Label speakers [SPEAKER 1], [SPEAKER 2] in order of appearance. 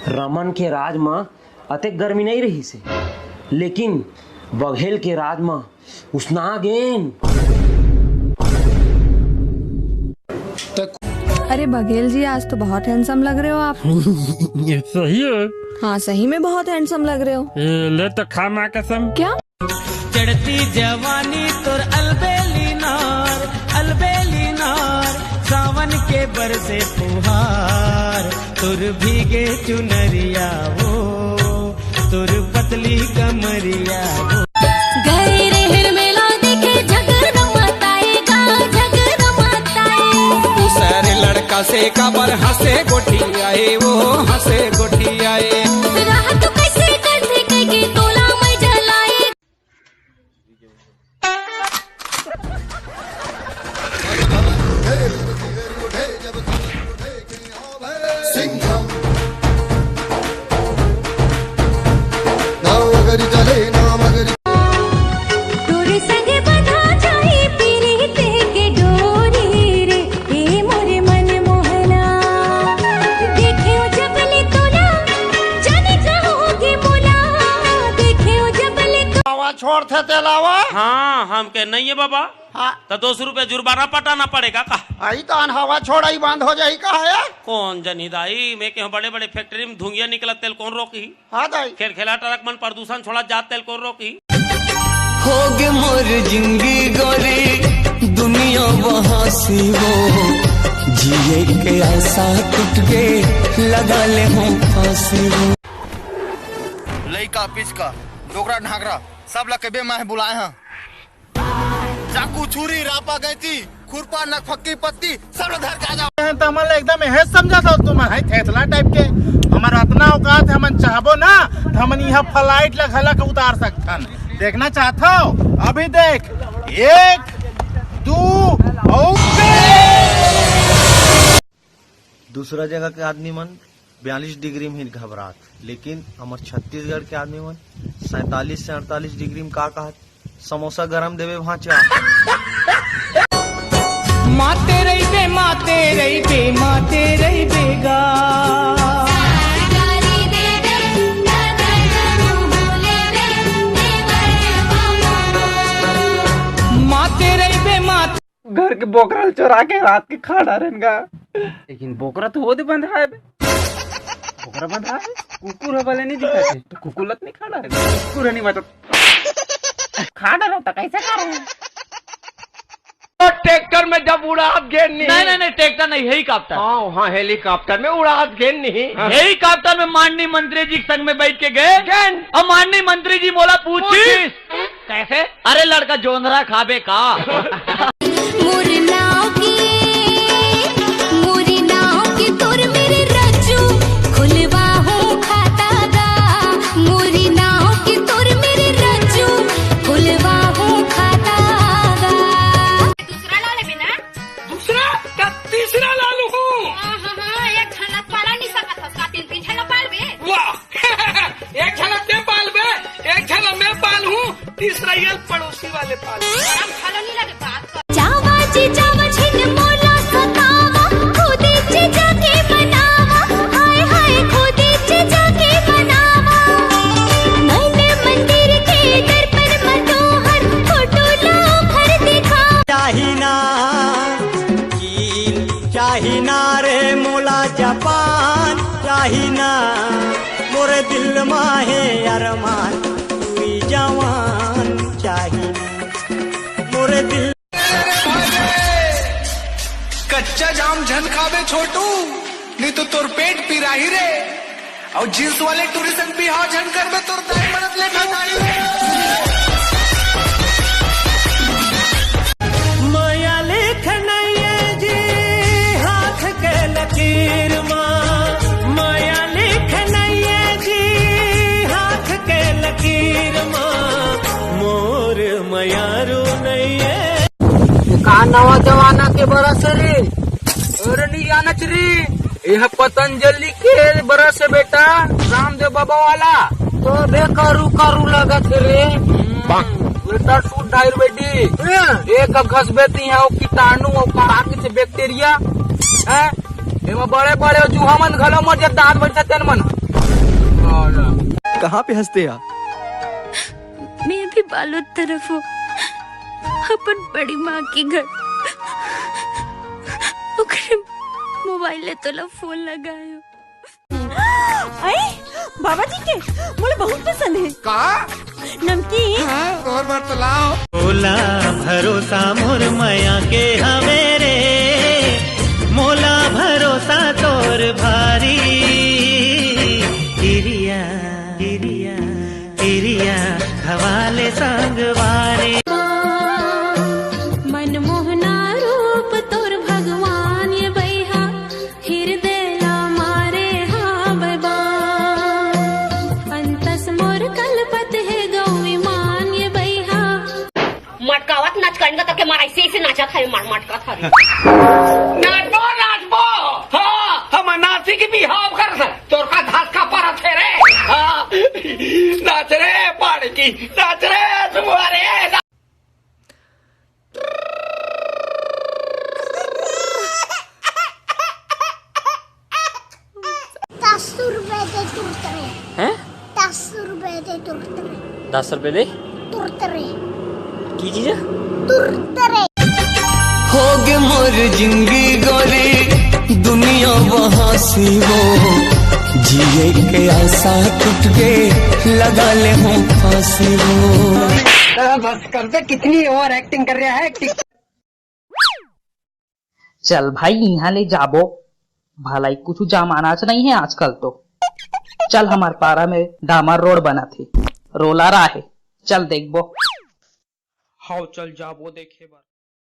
[SPEAKER 1] रमन के राज में अतेक गर्मी नहीं रही से, लेकिन बघेल के राज में उसना गेन।
[SPEAKER 2] अरे बघेल जी, आज तो बहुत हैंडसम लग रहे हो आप।
[SPEAKER 3] ये सही है।
[SPEAKER 2] हाँ, सही में बहुत हैंडसम लग रहे हो।
[SPEAKER 3] ले तो खा माँ कसम।
[SPEAKER 2] क्या?
[SPEAKER 4] चढ़ती जवानी तोर अलबेली नार, सावन के बरसे फुहार, तुर भीगे चुनरिया वो, तुर पतली कमरिया वो। लड़का से काबर हंसे गोठी आए, वो हंसे गोठी आए।
[SPEAKER 5] तो कैसे कर के तोला मैं जलाए।
[SPEAKER 6] छोड़ थे तेलावा।
[SPEAKER 7] हाँ, हम के नहीं है बाबा।
[SPEAKER 6] हाँ,
[SPEAKER 7] तो 200 रुपए जुर्माना पटाना पड़ेगा का?
[SPEAKER 6] आई तो हवा छोड़ा ही बंद हो जाये का है।
[SPEAKER 7] कौन जनी दाई, मैं के बड़े बड़े फैक्ट्री में धुंगिया निकला तेल कौन रोकी?
[SPEAKER 6] हाँ दाई,
[SPEAKER 7] खेल खेला ट्रक मन प्रदूषण छोड़ा जात तेल कौन रोकी?
[SPEAKER 4] होगे मोर जिंदगी गोरी दुनिया वहाँ सी वो, जिए के आशा टूट गए लगा ले हूँ फांसी वो।
[SPEAKER 8] लइका पिचका डोकरा ढाकरा सब लगे मैं बुलाए हैं। चाकू छुरी रापा गैती खुरपा नखफक्की पत्ती सब धर के आ जाओ।
[SPEAKER 6] तो हमारे एकदम हेज समझा था तुम है थेथला टाइप के। हमारा इतना औकात है, हम चाहबो ना तो हम यहाँ फ्लाइट लगा के उतार सकते। देखना चाहता हो? अभी देख, 1 2
[SPEAKER 9] दूसरा जगह के आदमी मन 42 डिग्री में घबरात, लेकिन हमारे छत्तीसगढ़ के आदमी मन 47 से 48 डिग्री में का कहत समोसा गरम देवे वहाँ चा।
[SPEAKER 4] माते रही बेगा माते रही बे माते।
[SPEAKER 3] घर के बोकरा चोरा के रात के खा डालेगा, लेकिन बोकरा तो वो दे बंध रहा है। बोकरा बंध रहा है, कुकुर वाले नहीं दिखाते तो कुकुलत नहीं खा रहा है। कुकुर नहीं मतलब खा डाला था, कैसे खा रहे हैं?
[SPEAKER 7] ट्रैक्टर में जब उड़ात घेर नहीं, ट्रैक्टर नहीं, हेलीकॉप्टर। हाँ, हेलीकॉप्टर में उड़ात घेर नहीं। हेलीकॉप्टर में माननीय मंत्री जी संग में बैठ के गए और माननीय मंत्री जी बोला पूछी कैसे? अरे लड़का जोंधरा खाबे का। तीसरा ये पड़ोसी वाले पाल।
[SPEAKER 5] जावा छिन मोला सतावा, खुदी चीजा के बनावा, हाय हाय खुदी चीजा के बनावा। मैंने मंदिर के दर्पण मनोहर फोटो लो घर दिखा।
[SPEAKER 4] चाहिना रे मोला जापान, चाहिना मोरे दिल माहे अरमान जवान चाहिए मोरे दिल।
[SPEAKER 8] कच्चा जाम झन खावे छोटू, नहीं तो तोर पेट पिराही रे। और जींस वाले टूरिस्ट भी हाँ झन कर में तोर दाई मदद ले खाई रे।
[SPEAKER 4] माया लेख नहीं जी हाथ के लकीर माँ, माया लेख नहीं जी हाथ के लकीर मोर मयारू नहीं है।
[SPEAKER 3] का नवा जमाना के बरस रे, और नहीं जाना रे, यह पतंजलि के बरस है बेटा, रामदेव बाबा वाला तो बेकारू लगत रे। बेटा सूट आयुर्वेदिक एक घसबेती है वो कीटाणु और काके से बैक्टीरिया है, एमा बड़े बड़े जुहा मन घलो मर जात दांत बैठत मन।
[SPEAKER 4] कहाँ पे हंसते आप?
[SPEAKER 5] मैं भी बालोद तरफ हूँ, अपन बड़ी माँ की घर। ओकरे मोबाइल तोला फोन लगायो।
[SPEAKER 10] बाबा जी के मुझे बहुत पसंद है। का नमकीन और बार तो लाओ।
[SPEAKER 11] मोला भरोसा मोर माया के हमेरे, मोला भरोसा तोर भारी। तिरिया तिरिया तिरिया हवाले संगवारी।
[SPEAKER 5] मनमोहना रूप तोर भगवान ये बैहा, हृदय ला मारे हाँ बबा। अंतस मोर कलपत है गौविमान ये बैहा।
[SPEAKER 10] मटकावत नाच करेंगे तो के मारा ऐसे नाचा था मटका था।
[SPEAKER 7] नाचबो नाचबो, हाँ हम नाची की भी हाव कर तोर का घास का परत है रे। हाँ नाच रे पाड़ की, नाच रे तुम्हारे।
[SPEAKER 3] हैं?
[SPEAKER 5] 10 रुपए दे तुरतरे।
[SPEAKER 3] 10 रुपए दे
[SPEAKER 5] तुरतरे
[SPEAKER 3] की चीज है?
[SPEAKER 5] तुरतरे।
[SPEAKER 4] होगे मोर जिंदगी गोरी दुनिया वहाँ से वो, जिए के आशा टूट गए लगा ले हूँ फांसी वो।
[SPEAKER 3] बस कर दे, कितनी ओवर एक्टिंग कर रहा है।
[SPEAKER 12] चल भाई यहाँ ले जाबो, भलाई कुछ जमानाच नहीं है आजकल तो। चल हमार पारा में डामर रोड बना थी, रोला रहा है, चल देखबो। हाँ चल जाबो देखे बार।